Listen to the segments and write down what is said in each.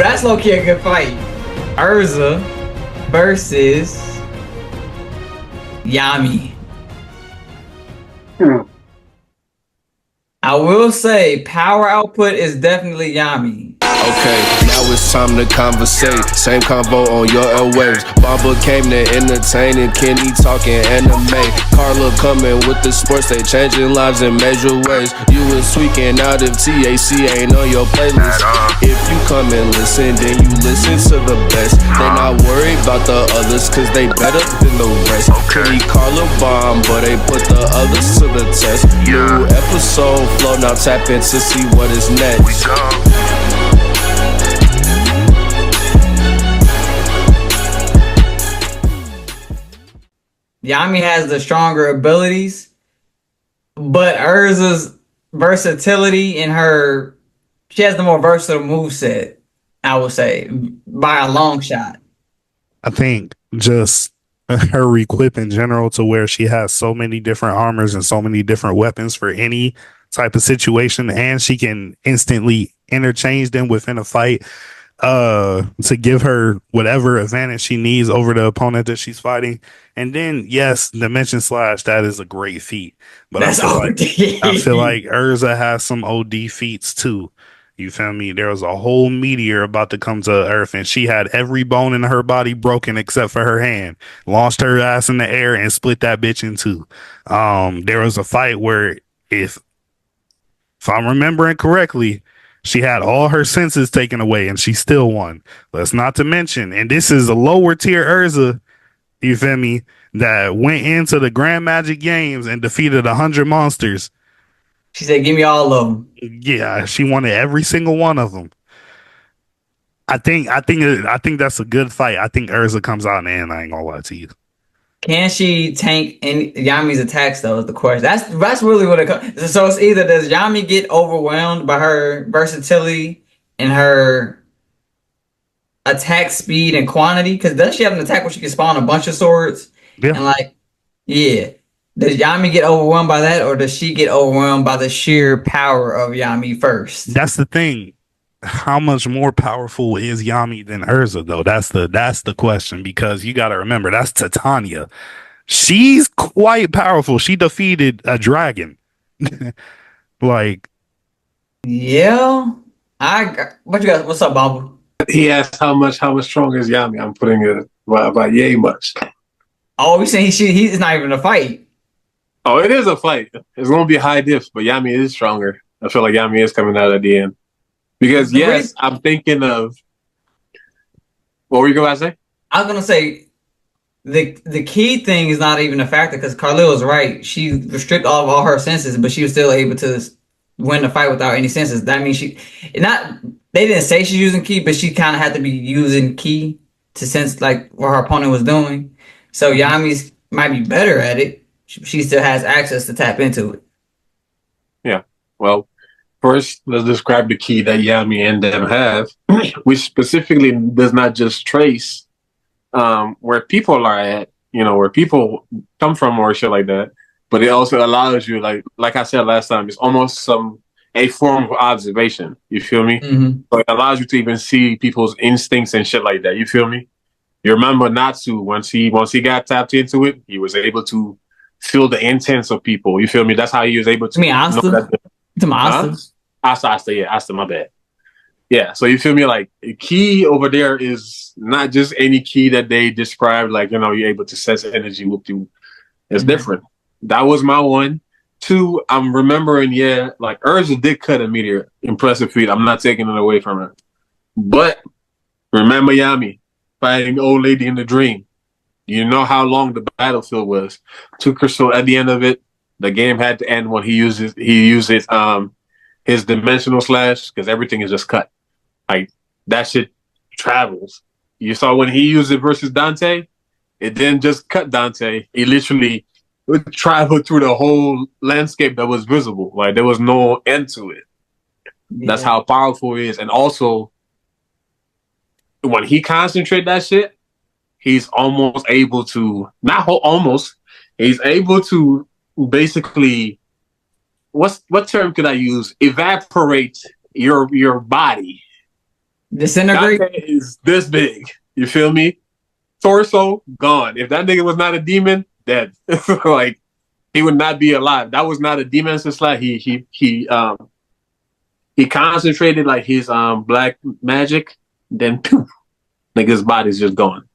that's low-key a good fight. Erza versus Yami. I will say power output is definitely Yami. Okay, now it's time to conversate. Same convo on your airwaves. Baba came to entertain and Kenny talking anime. Carla coming with the sports, they changing lives in major ways. You was tweaking out if TAC ain't on your playlist. If you come and listen, then you listen to the best. They not worried about the others, cause they better than the rest. Kenny Carla bomb, but they put the others to the test. New episode flow, now tap in to see what is next. Yami has the stronger abilities, but Erza's versatility in her, she has the more versatile moveset, I would say, by a long shot. I think just her equip in general to where she has so many different armors and so many different weapons for any type of situation, and she can instantly interchange them within a fight to give her whatever advantage she needs over the opponent that she's fighting. And then yes, Dimension Slash, that is a great feat, but That's I feel like Erza has some OD feats too. You feel me? There was a whole meteor about to come to Earth, and she had every bone in her body broken except for her hand. Launched her ass in the air and split that bitch in two. There was a fight where, if I'm remembering correctly, she had all her senses taken away and she still won. Let's not to mention, and this is a lower tier Erza, you feel me, that went into the Grand Magic Games and defeated 100 monsters. She said, give me all of them. Yeah, she wanted every single one of them. I think that's a good fight. I think Erza comes out in the end. I ain't gonna lie to you. Can she tank any Yami's attacks though? Is the question. That's really what it comes. So it's either does Yami get overwhelmed by her versatility and her attack speed and quantity? Because doesn't she have an attack where she can spawn a bunch of swords? Yeah. And yeah. Does Yami get overwhelmed by that, or does she get overwhelmed by the sheer power of Yami first? That's the thing. How much more powerful is Yami than Erza, though? That's the question, because you got to remember, that's Titania. She's quite powerful. She defeated a dragon. Yeah. What you got? What's up, Bob? He asked how much stronger is Yami. I'm putting it by yay much. Oh, we saying he's not even a fight. Oh, it is a fight. It's going to be high diff, but Yami is stronger. I feel like Yami is coming out at the end. Because, yes, I'm thinking of... What were you going to say? I was going to say, the key thing is not even a factor, because Carlil was right. She restricted all her senses, but she was still able to win the fight without any senses. That means they didn't say she's using ki, but she kind of had to be using ki to sense what her opponent was doing. So Yami's might be better at it. She still has access to tap into it. Yeah. Well, first, let's describe the key that Yami and them have, which specifically does not just trace where people are at, where people come from or shit like that, but it also allows you, like I said last time, it's almost a form of observation. You feel me? Mm-hmm. So it allows you to even see people's instincts and shit like that. You feel me? You remember Natsu, once he got tapped into it, he was able to feel the intents of people. You feel me? That's how he was able to. I mean, Asta? Asta, yeah, Asta, my bad. Yeah, so you feel me? The key over there is not just any key that they described, you're able to sense energy with you. It's different. That was my one. Two, I'm remembering, Erza did cut a meteor. Impressive feat. I'm not taking it away from her. But remember Yami fighting old lady in the dream. You know how long the battlefield was. Took her, so at the end of it, the game had to end when he used his dimensional slash, because everything is just cut. That shit travels. You saw when he used it versus Dante, it didn't just cut Dante. It literally traveled through the whole landscape that was visible. There was no end to it. Yeah. That's how powerful it is. And also, when he concentrates that shit, he's almost able to, he's able to basically, what term could I use? Evaporate your body. Disintegrate. Dante is this big. You feel me? Torso gone. If that nigga was not a demon, dead. Like he would not be alive. That was not a demon slot. He concentrated like his black magic, then poof, nigga's body's just gone.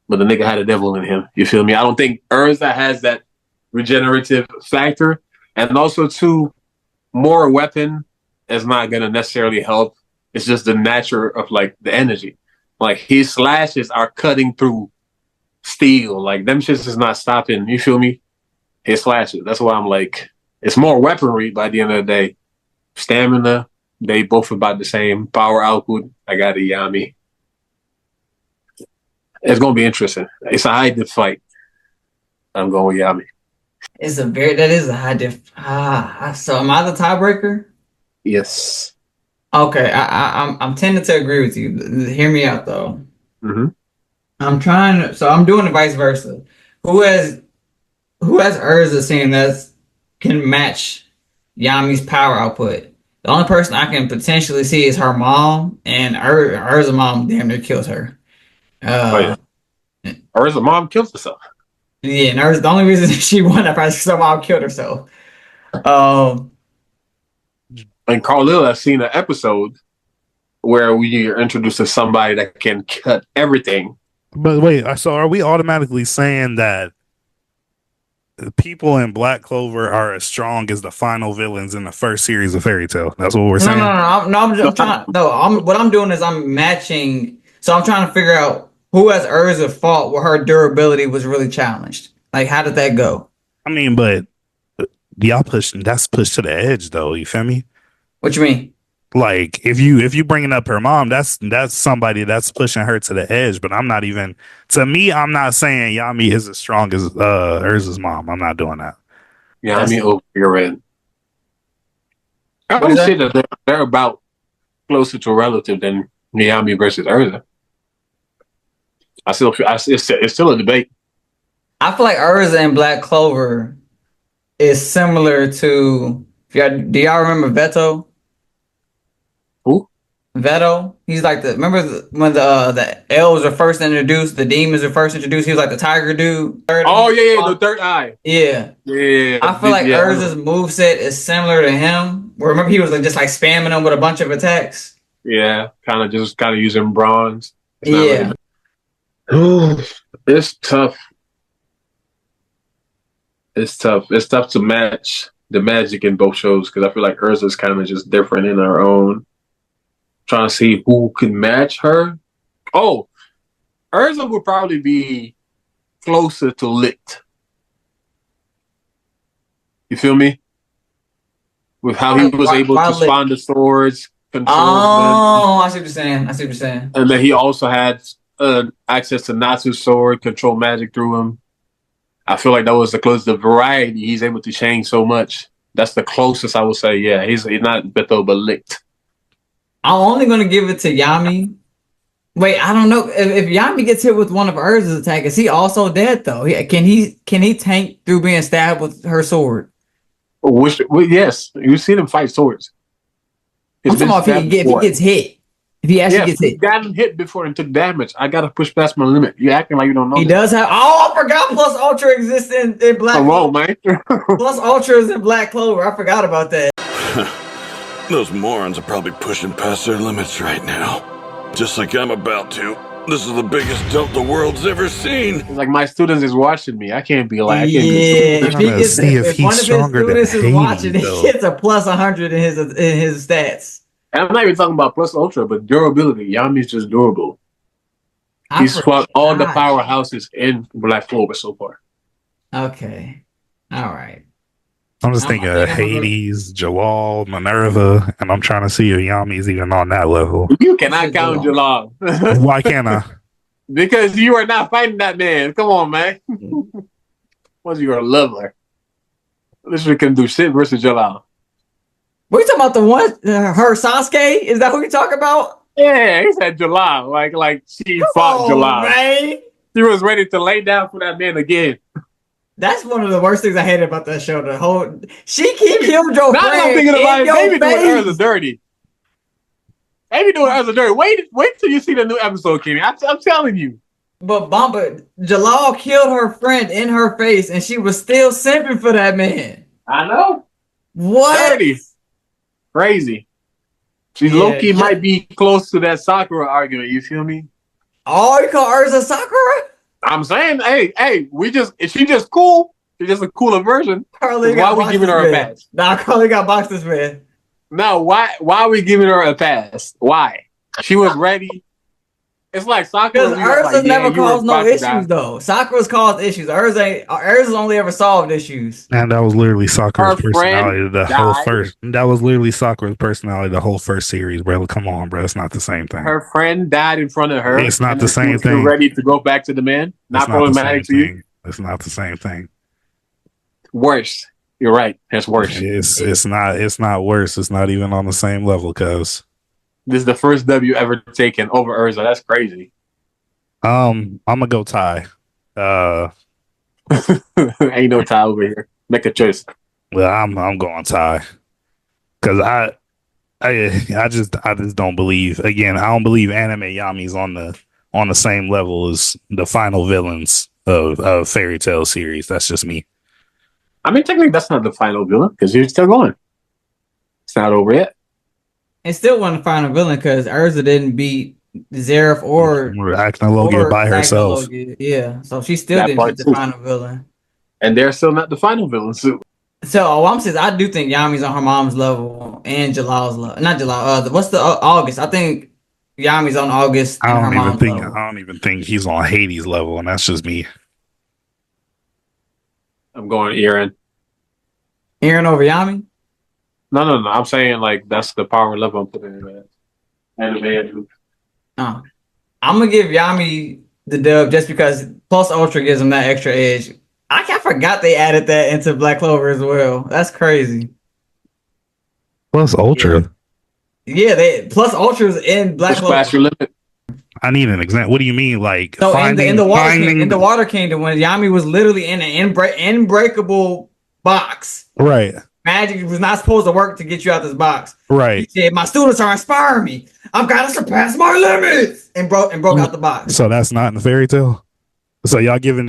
But the nigga had a devil in him. You feel me? I don't think Erza has that regenerative factor. And also too, more weapon is not gonna necessarily help. It's just the nature of like the energy. Like his slashes are cutting through steel. Like them shits is not stopping. You feel me? His slashes. That's why I'm like, it's more weaponry by the end of the day. Stamina, they both about the same. Power output, I got a Yami. It's gonna be interesting. It's a high diff fight. I'm going with Yami. That is a high diff. So am I the tiebreaker? Yes. Okay, I'm tending to agree with you. Hear me out though. Mm-hmm. I'm doing the vice versa. Who has Erza saying that can match Yami's power output? The only person I can potentially see is her mom, and Erza's mom damn near kills her. Erza's mom kills herself. Yeah, and Erza, the only reason she won that prize is her mom killed herself. And Carlil, I've seen an episode where we are introduced to somebody that can cut everything. But wait, so are we automatically saying that the people in Black Clover are as strong as the final villains in the first series of Fairy Tail? That's what we're saying. What I'm doing is I'm matching. So I'm trying to figure out who has Erza fought where her durability was really challenged. Like, how did that go? I mean, but that's pushed to the edge, though. You feel me? What you mean? Like, if you bringing up her mom, that's somebody that's pushing her to the edge. But I'm not even. To me, I'm not saying Yami is as strong as Erza's mom. I'm not doing that. Yami over your end. I would say that they're about closer to relative than Yami versus Erza. It's still a debate. I feel like Erza and Black Clover is similar to. Do y'all remember Veto? Who? Veto. He's like remember when the elves were first introduced, the demons were first introduced. He was like the tiger dude. The third eye. Yeah. I feel like Erza's moveset is similar to him. Remember he was just like spamming them with a bunch of attacks. Yeah, kind of using bronze. Yeah. It's tough. It's tough to match the magic in both shows because I feel like Erza's kind of just different in her own. Trying to see who can match her. Oh, Erza would probably be closer to Lit. You feel me? With how he was able to spawn the swords, control them. I see what you're saying. And then he also had access to Natsu's sword, control magic through him. I feel like that was the closest. The variety, he's able to change so much. That's the closest I would say. Yeah, he's not Beto, but Lit. I'm only going to give it to Yami. Wait, I don't know. If Yami gets hit with one of Erza's attacks, is he also dead, though? Can he tank through being stabbed with her sword? Yes. You've seen him fight swords. I'm talking about if he gets hit. If he actually gets hit. He's gotten hit before and took damage. I got to push past my limit. You're acting like you don't know He does have... Oh, I forgot Plus Ultra exists in Black Clover. Come on, man. Plus Ultra is in Black Clover. I forgot about that. Those morons are probably pushing past their limits right now. Just like I'm about to. This is the biggest dope the world's ever seen. It's like my students is watching me. I can't be like... if one of his students is watching, he gets a plus 100 in his stats. And I'm not even talking about Plus Ultra, but durability. Yami's just durable. He's fought all the powerhouses in Black Clover so far. Okay. All right. I'm just thinking of Hades, Jawal, Minerva, and I'm trying to see if Yami's even on that level. You cannot count Jawal. Why can't I? Because you are not fighting that man. Come on, man. Once you're a lover. This one can do shit versus Jawal. What are you talking about? The one, her Sasuke? Is that who you talking about? Yeah, he said Jalal. Like she fought Jalal. Man. She was ready to lay down for that man again. That's one of the worst things I hated about that show. The whole she killed your friend. Now I'm thinking about it. Maybe doing Erza dirty. They be doing Erza dirty. Wait till you see the new episode, Kenny. I'm telling you. But Jalal killed her friend in her face, and she was still simping for that man. I know. What? Dirty. Crazy. She low-key might be close to that Sakura argument. You feel me? Oh, you call Erza Sakura? I'm saying, hey, she just cool. She's just a cooler version. Carly why are we giving her a pass? Nah, Carly got boxed this man. No, why are we giving her a pass? Why? She was ready. It's like Sakura. Because Erza never caused no issues, though. Sakura's caused issues. Erza's only ever solved issues. And that was literally Sakura's personality. That was literally Sakura's personality the whole first series, bro. Come on, bro. It's not the same thing. Her friend died in front of her. It's not the same thing. Ready to go back to the man. Not problematic to you. It's not the same thing. Worse. You're right. It's worse. It's not worse. It's not even on the same level, cuz. This is the first W ever taken over Erza. That's crazy. I'm gonna go tie. Ain't no tie over here. Make a choice. Well, I'm going tie. Cause I just don't believe. Again, I don't believe anime Yami's on the same level as the final villains of Fairy Tail series. That's just me. I mean, technically, that's not the final villain because you're still going. It's not over yet. It still wasn't the final villain because Erza didn't beat Zeref or Acnologia by herself. Yeah, so she still didn't beat the final villain. And they're still not the final villain. So I'm saying, I do think Yami's on her mom's level and Jalal's level. Not Jalal. What's the August? I think Yami's on August. I don't even think he's on Hades level, and that's just me. I'm going Eren. Eren over Yami? No. I'm saying like that's the power level I'm putting in anime. I'm gonna give Yami the dub just because Plus Ultra gives him that extra edge. I forgot they added that into Black Clover as well. That's crazy. Plus Ultra. Yeah, they Plus Ultra's in Black Clover. Limit. I need an example. What do you mean, like in the Water Kingdom, when Yami was literally in an unbreakable box, right? Magic was not supposed to work to get you out this box, right? He said, "My students are inspiring me. I've got to surpass my limits," and broke out the box. So that's not in the Fairy Tail. So y'all giving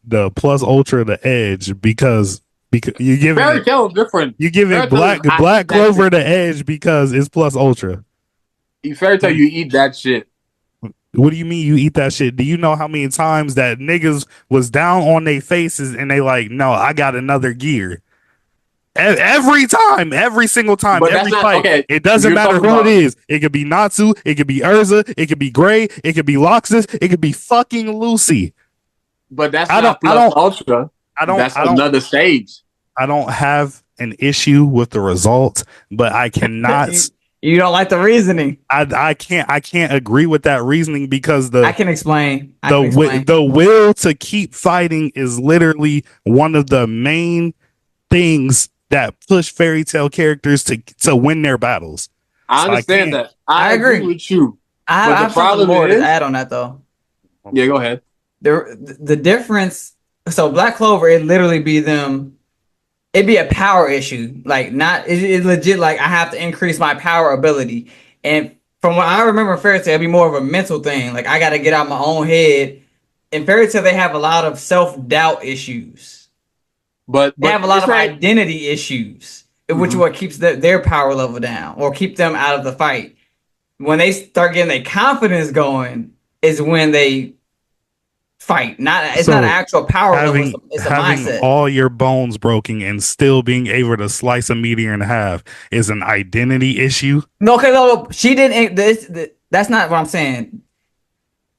the Plus Ultra the edge because you giving Fairy Tail is different. You giving Black Clover the edge because it's Plus Ultra. Fairy Tail, you eat that shit. What do you mean you eat that shit? Do you know how many times that niggas was down on their faces and they like, no, I got another gear. Every time, every single time, but every fight. Okay. It doesn't matter who it is. It could be Natsu, it could be Erza, it could be Gray, it could be Loxus, it could be fucking Lucy. But that's not Plus Ultra. That's another stage. I don't have an issue with the result, but I cannot. You don't like the reasoning. I can't agree with that reasoning because I can explain. The will to keep fighting is literally one of the main things that push Fairy Tail characters to win their battles. I understand that. I agree with you. I have something more to add on that though. Yeah, go ahead. The difference. So Black Clover, it literally be them. It'd be a power issue, like it's legit. Like I have to increase my power ability, and from what I remember, Fairy Tail, it'd be more of a mental thing. Like I got to get out my own head. In Fairy Tail, they have a lot of self-doubt issues. But they have a lot of identity issues, which what keeps their power level down or keep them out of the fight. When they start getting their confidence going, is when they fight. It's not an actual power level. It's a mindset. All your bones broken and still being able to slice a meteor in half is an identity issue. No, she didn't. That's not what I'm saying.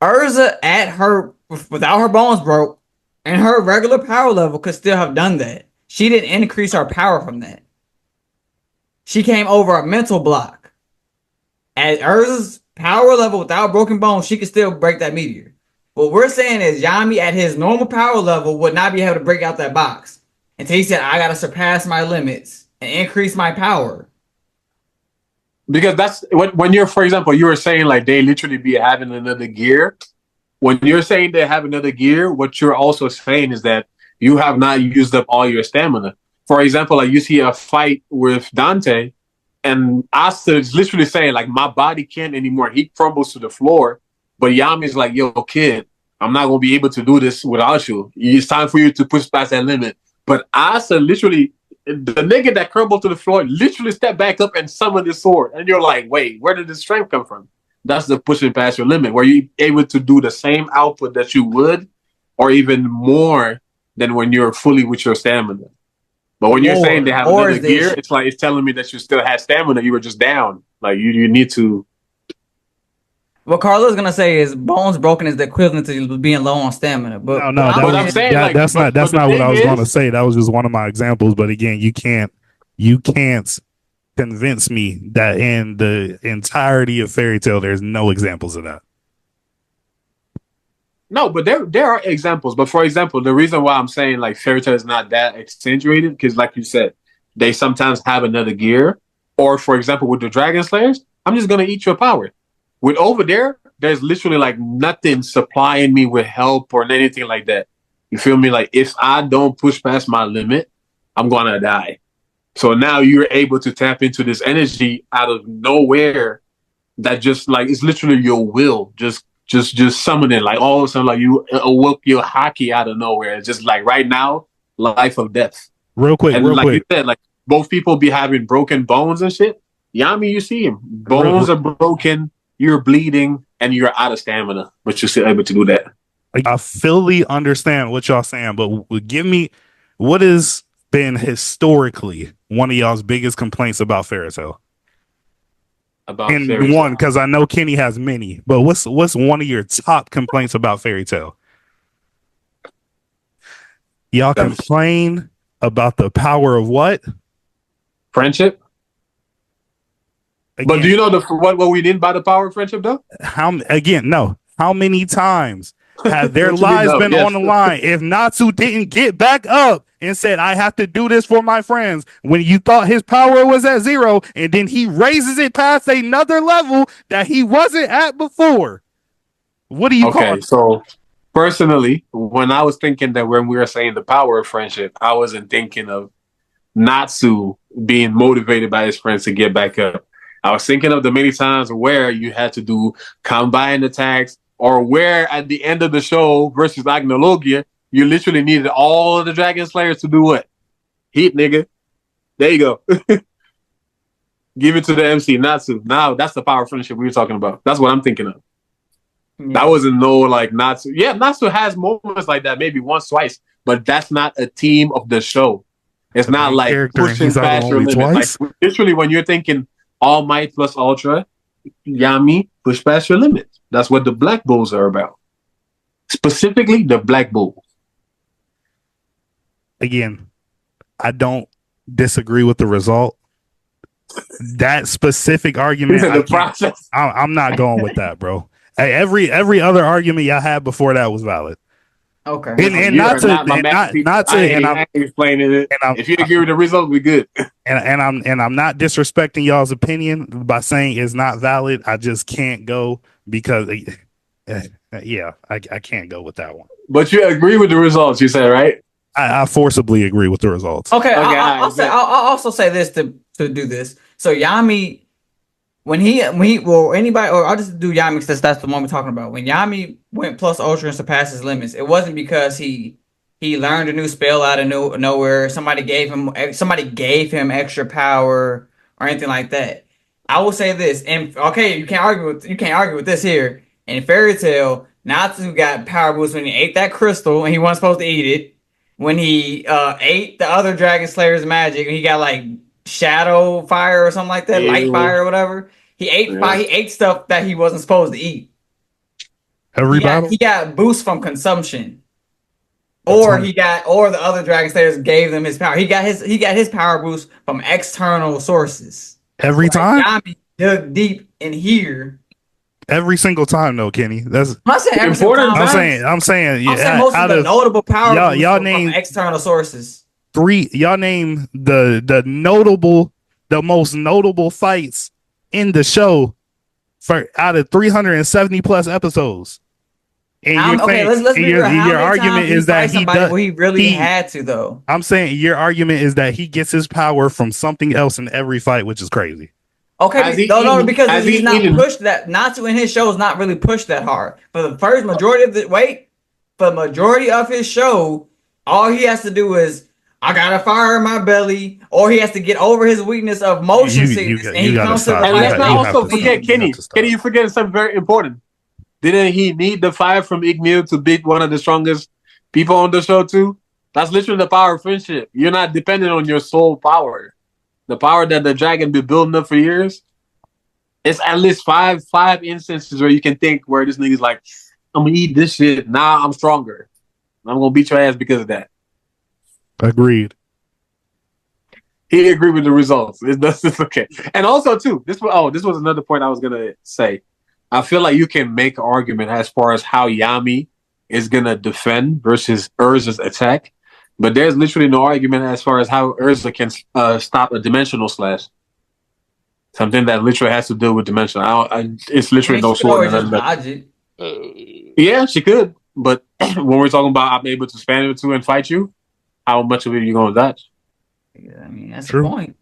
Erza without her bones broke. And her regular power level could still have done that. She didn't increase her power from that. She came over a mental block. At Erza's power level without broken bones, she could still break that meteor. What we're saying is Yami at his normal power level would not be able to break out that box until he said, I got to surpass my limits and increase my power. Because that's when you're, for example, you were saying like they literally be having another gear. When you're saying they have another gear, what you're also saying is that you have not used up all your stamina. For example, like you see a fight with Dante, And Asta is literally saying, like, my body can't anymore. He crumbles to the floor. But Yami's like, yo, kid, I'm not going to be able to do this without you. It's time for you to push past that limit. But Asta literally, the nigga that crumbled to the floor, literally stepped back up and summoned his sword. And you're like, wait, where did the strength come from? That's the pushing past your limit, where you're able to do the same output that you would, or even more than when you're fully with your stamina. But when you're saying they have another gear, it's like it's telling me that you still had stamina. You were just down. Like you need to. What Carlo's gonna say is bones broken is the equivalent to being low on stamina. But no, I'm saying, like, that's not what I was going to is, say. That was just one of my examples. But again, you can't convince me that in the entirety of Fairy Tail, there's no examples of that. No, but there are examples. But for example, the reason why I'm saying like Fairy Tail is not that accentuated, because like you said, they sometimes have another gear. Or for example, with the Dragon Slayers, I'm just gonna eat your power. With over there, there's literally like nothing supplying me with help or anything like that. You feel me? Like if I don't push past my limit, I'm gonna die. So now you're able to tap into this energy out of nowhere that just like it's literally your will just summoning, like all of a sudden, like you awoke your hockey out of nowhere. It's just like right now, life or death. Real quick, and like you said, like both people be having broken bones and shit. Yami, you see him, bones are broken, you're bleeding, and you're out of stamina, but you're still able to do that. I fully understand what y'all saying, but give me what has been historically one of y'all's biggest complaints about Fairy Tail. And one, because I know Kenny has many, but what's one of your top complaints about Fairy Tail? Y'all complain about the power of what? Friendship. Again, but do you know what we mean by the power of friendship, though? How many times have their lives been on the line if Natsu didn't get back up and said, I have to do this for my friends, when you thought his power was at 0 and then he raises it past another level that he wasn't at before? What do you call it? So personally, when I was thinking that when we were saying the power of friendship, I wasn't thinking of Natsu being motivated by his friends to get back up. I was thinking of the many times where you had to do combined attacks, or where at the end of the show versus Agnologia, you literally needed all of the Dragon Slayers to do what? Heat, nigga. There you go. Give it to the MC, Natsu. Now that's the power of friendship we were talking about. That's what I'm thinking of. Yeah. That wasn't no like Natsu. Yeah, Natsu has moments like that, maybe once, twice, but that's not a team of the show. It's not like pushing past your limit. Like literally, when you're thinking All Might plus Ultra, Yami, push past your limit. That's what the Black Bulls are about. Specifically, the Black Bulls. Again, I don't disagree with the result. That specific argument, I'm not going with that, bro. Every other argument y'all had before that was valid. Okay. And not to explaining it. If you agree with the result, we good. And I'm not disrespecting y'all's opinion by saying it's not valid. I just can't go because I can't go with that one. But you agree with the results, you said, right? I forcibly agree with the results. Okay, I'll also say this to do this. So Yami, when he anybody, or I'll just do Yami because that's the one we're talking about. When Yami went plus ultra and surpassed his limits, it wasn't because he learned a new spell out of nowhere. Somebody gave him extra power or anything like that. I will say this, and okay, you can't argue with this here. In Fairy Tail, Natsu got power boost when he ate that crystal and he wasn't supposed to eat it. When he ate the other Dragon Slayer's magic, he got like shadow fire or something like that, light fire or whatever. He ate fire. He ate stuff that he wasn't supposed to eat. He got boost from consumption, or the other Dragon Slayers gave them his power. He got his power boost from external sources. Every time, Yami dug deep in here. Every single time, though, Kenny. That's important. I'm saying most of the notable power y'all from name external sources. Y'all name the most notable fights in the show for out of 370 plus episodes. And you're Okay, saying let's be real. How your many argument times he is that fight he somebody does. where he really He, had to though? I'm saying your argument is that he gets his power from something else in every fight, which is crazy. Okay, no, because Has he's he not eaten? pushed that. Natsu in his show is not really pushed that hard. For the first majority of for the majority of his show, all he has to do is I got a fire in my belly, or he has to get over his weakness of motion sickness, and You he gotta comes to the stop. And let's fight not You with have also to stop. forget wings. You have Kenny. to stop. Kenny, you forgetting something very important. Didn't he need the fire from Ignil to beat one of the strongest people on the show too? That's literally the power of friendship. You're not dependent on your soul power. The power that the dragon been building up for years. It's at least five instances where you can think where this nigga's like, I'm gonna eat this shit. Nah, I'm stronger. I'm gonna beat your ass because of that. Agreed. He agreed with the results. It's okay. And also too, this was another point I was gonna say. I feel like you can make an argument as far as how Yami is gonna defend versus Erza's attack, but there's literally no argument as far as how Erza can stop a dimensional slash. Something that literally has to do with dimension. It's I literally mean, no she could sword. always just dodge it. Yeah, she could. But when we're talking about I'm able to span into and fight you, how much of it are you gonna dodge? Yeah, I mean, that's True. the point.